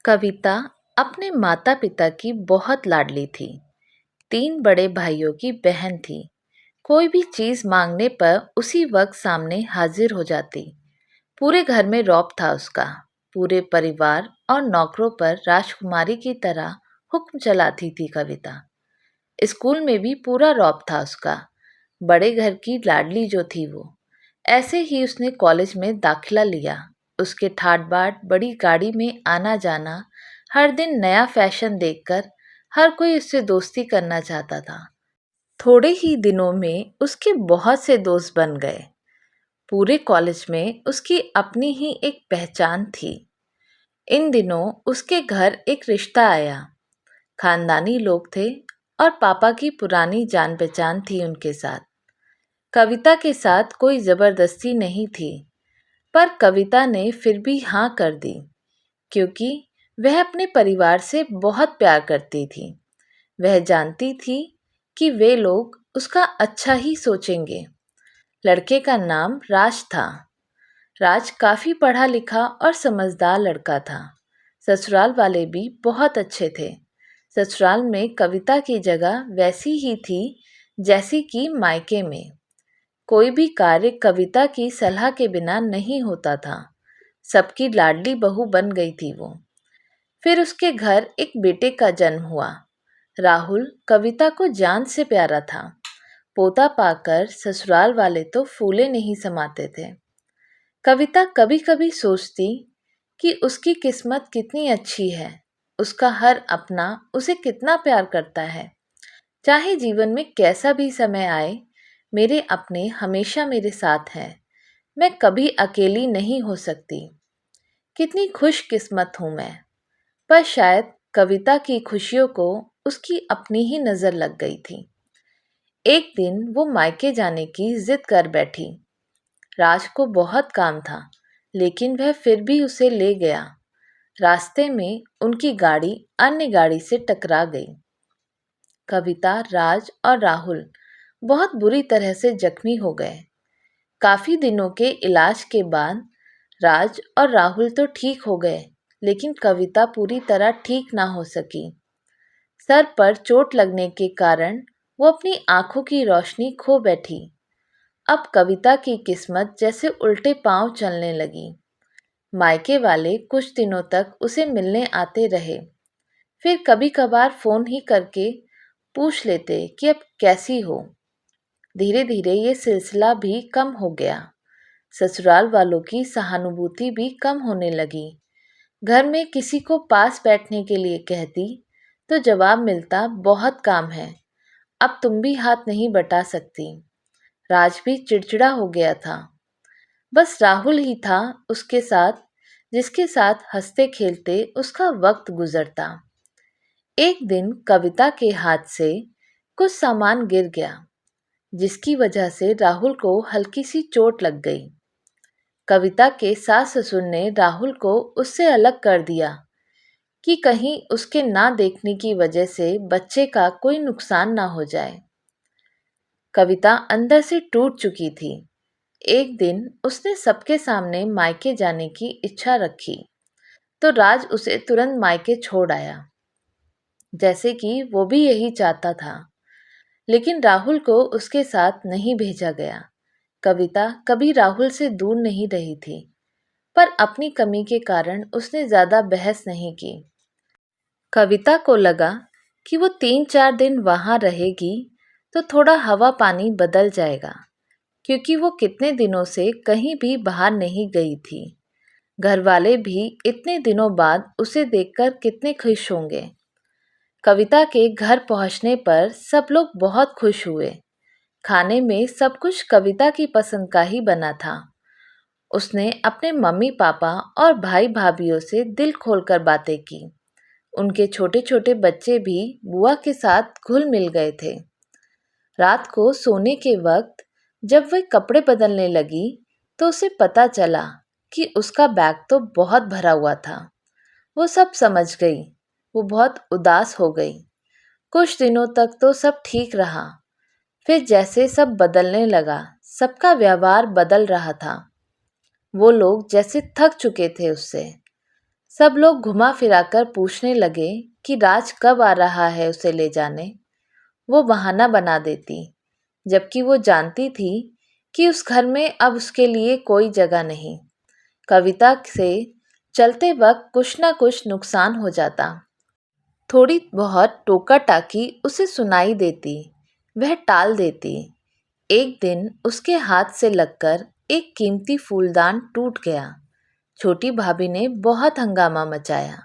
कविता अपने माता पिता की बहुत लाडली थी। 3 बड़े भाइयों की बहन थी। कोई भी चीज मांगने पर उसी वक्त सामने हाजिर हो जाती। पूरे घर में रौब था उसका। पूरे परिवार और नौकरों पर राजकुमारी की तरह हुक्म चलाती थी कविता। स्कूल में भी पूरा रौब था उसका। बड़े घर की लाडली जो थी वो। ऐसे ही उसने कॉलेज में दाखिला लिया। उसके ठाट बाट बड़ी गाड़ी में आना जाना, हर दिन नया फैशन देखकर हर कोई उससे दोस्ती करना चाहता था। थोड़े ही दिनों में उसके बहुत से दोस्त बन गए। पूरे कॉलेज में उसकी अपनी ही एक पहचान थी। इन दिनों उसके घर एक रिश्ता आया। खानदानी लोग थे और पापा की पुरानी जान पहचान थी उनके साथ। कविता के साथ कोई जबरदस्ती नहीं थी, पर कविता ने फिर भी हाँ कर दी, क्योंकि वह अपने परिवार से बहुत प्यार करती थी। वह जानती थी कि वे लोग उसका अच्छा ही सोचेंगे। लड़के का नाम राज था। राज काफी पढ़ा लिखा और समझदार लड़का था। ससुराल वाले भी बहुत अच्छे थे। ससुराल में कविता की जगह वैसी ही थी जैसी कि मायके में। कोई भी कार्य कविता की सलाह के बिना नहीं होता था। सबकी लाडली बहू बन गई थी वो। फिर उसके घर एक बेटे का जन्म हुआ। राहुल कविता को जान से प्यारा था। पोता पाकर ससुराल वाले तो फूले नहीं समाते थे। कविता कभी कभी सोचती कि उसकी किस्मत कितनी अच्छी है। उसका हर अपना उसे कितना प्यार करता है। चाहे जीवन में कैसा भी समय आए, मेरे अपने हमेशा मेरे साथ हैं। मैं कभी अकेली नहीं हो सकती। कितनी खुशकिस्मत हूँ मैं। पर शायद कविता की खुशियों को उसकी अपनी ही नज़र लग गई थी। एक दिन वो मायके जाने की जिद कर बैठी। राज को बहुत काम था, लेकिन वह फिर भी उसे ले गया। रास्ते में उनकी गाड़ी अन्य गाड़ी से टकरा गई। कविता, राज और राहुल बहुत बुरी तरह से जख्मी हो गए। काफी दिनों के इलाज के बाद राज और राहुल तो ठीक हो गए, लेकिन कविता पूरी तरह ठीक ना हो सकी। सर पर चोट लगने के कारण वो अपनी आंखों की रोशनी खो बैठी। अब कविता की किस्मत जैसे उल्टे पांव चलने लगी। मायके वाले कुछ दिनों तक उसे मिलने आते रहे। फिर कभी कभार फोन ही करके पूछ लेते कि अब कैसी हो। धीरे धीरे ये सिलसिला भी कम हो गया। ससुराल वालों की सहानुभूति भी कम होने लगी। घर में किसी को पास बैठने के लिए कहती तो जवाब मिलता, बहुत काम है, अब तुम भी हाथ नहीं बटा सकती। राज भी चिड़चिड़ा हो गया था। बस राहुल ही था उसके साथ, जिसके साथ हंसते खेलते उसका वक्त गुजरता। एक दिन कविता के हाथ से कुछ सामान गिर गया, जिसकी वजह से राहुल को हल्की सी चोट लग गई। कविता के सास ससुर ने राहुल को उससे अलग कर दिया कि कहीं उसके ना देखने की वजह से बच्चे का कोई नुकसान ना हो जाए। कविता अंदर से टूट चुकी थी। एक दिन उसने सबके सामने मायके जाने की इच्छा रखी, तो राज उसे तुरंत मायके छोड़ आया, जैसे कि वो भी यही चाहता था। लेकिन राहुल को उसके साथ नहीं भेजा गया। कविता कभी राहुल से दूर नहीं रही थी, पर अपनी कमी के कारण उसने ज्यादा बहस नहीं की। कविता को लगा कि वो 3-4 दिन वहां रहेगी तो थोड़ा हवा पानी बदल जाएगा, क्योंकि वो कितने दिनों से कहीं भी बाहर नहीं गई थी। घर वाले भी इतने दिनों बाद उसे देखकर कितने खुश होंगे। कविता के घर पहुंचने पर सब लोग बहुत खुश हुए। खाने में सब कुछ कविता की पसंद का ही बना था। उसने अपने मम्मी पापा और भाई भाभीयों से दिल खोलकर बातें की। उनके छोटे छोटे बच्चे भी बुआ के साथ घुल मिल गए थे। रात को सोने के वक्त जब वह कपड़े बदलने लगी तो उसे पता चला कि उसका बैग तो बहुत भरा हुआ था। वो सब समझ गई। वो बहुत उदास हो गई। कुछ दिनों तक तो सब ठीक रहा। फिर जैसे सब बदलने लगा, सबका व्यवहार बदल रहा था। वो लोग जैसे थक चुके थे उससे। सब लोग घुमा फिराकर पूछने लगे कि राज कब आ रहा है उसे ले जाने। वो बहाना बना देती, जबकि वो जानती थी कि उस घर में अब उसके लिए कोई जगह नहीं। कविता से चलते वक्त कुछ ना कुछ नुकसान हो जाता। थोड़ी बहुत टोका टाकी उसे सुनाई देती, वह टाल देती। एक दिन उसके हाथ से लगकर एक कीमती फूलदान टूट गया। छोटी भाभी ने बहुत हंगामा मचाया।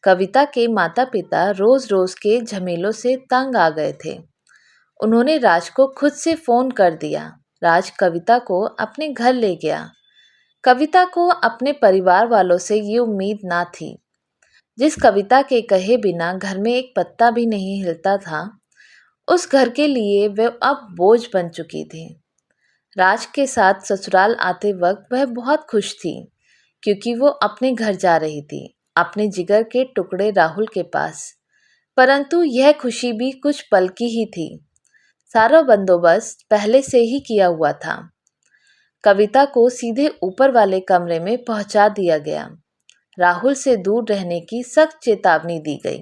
कविता के माता पिता रोज रोज के झमेलों से तंग आ गए थे। उन्होंने राज को खुद से फोन कर दिया। राज कविता को अपने घर ले गया। कविता को अपने परिवार वालों से ये उम्मीद ना थी। जिस कविता के कहे बिना घर में एक पत्ता भी नहीं हिलता था, उस घर के लिए वह अब बोझ बन चुकी थी। राज के साथ ससुराल आते वक्त वह बहुत खुश थी, क्योंकि वो अपने घर जा रही थी, अपने जिगर के टुकड़े राहुल के पास। परंतु यह खुशी भी कुछ पल की ही थी। सारा बंदोबस्त पहले से ही किया हुआ था। कविता को सीधे ऊपर वाले कमरे में पहुंचा दिया गया। राहुल से दूर रहने की सख्त चेतावनी दी गई।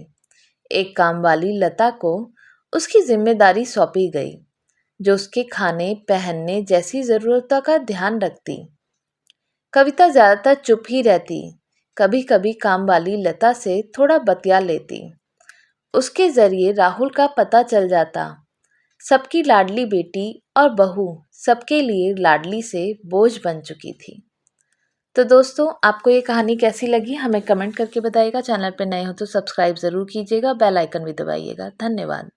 एक कामवाली लता को उसकी जिम्मेदारी सौंपी गई, जो उसके खाने पहनने जैसी ज़रूरतों का ध्यान रखती। कविता ज़्यादातर चुप ही रहती। कभी कभी कामवाली लता से थोड़ा बतिया लेती। उसके जरिए राहुल का पता चल जाता। सबकी लाडली बेटी और बहू सबके लिए लाडली से बोझ बन चुकी थी। तो दोस्तों, आपको ये कहानी कैसी लगी हमें कमेंट करके बताइएगा। चैनल पर नए हो तो सब्सक्राइब ज़रूर कीजिएगा, बेल आइकन भी दबाइएगा। धन्यवाद।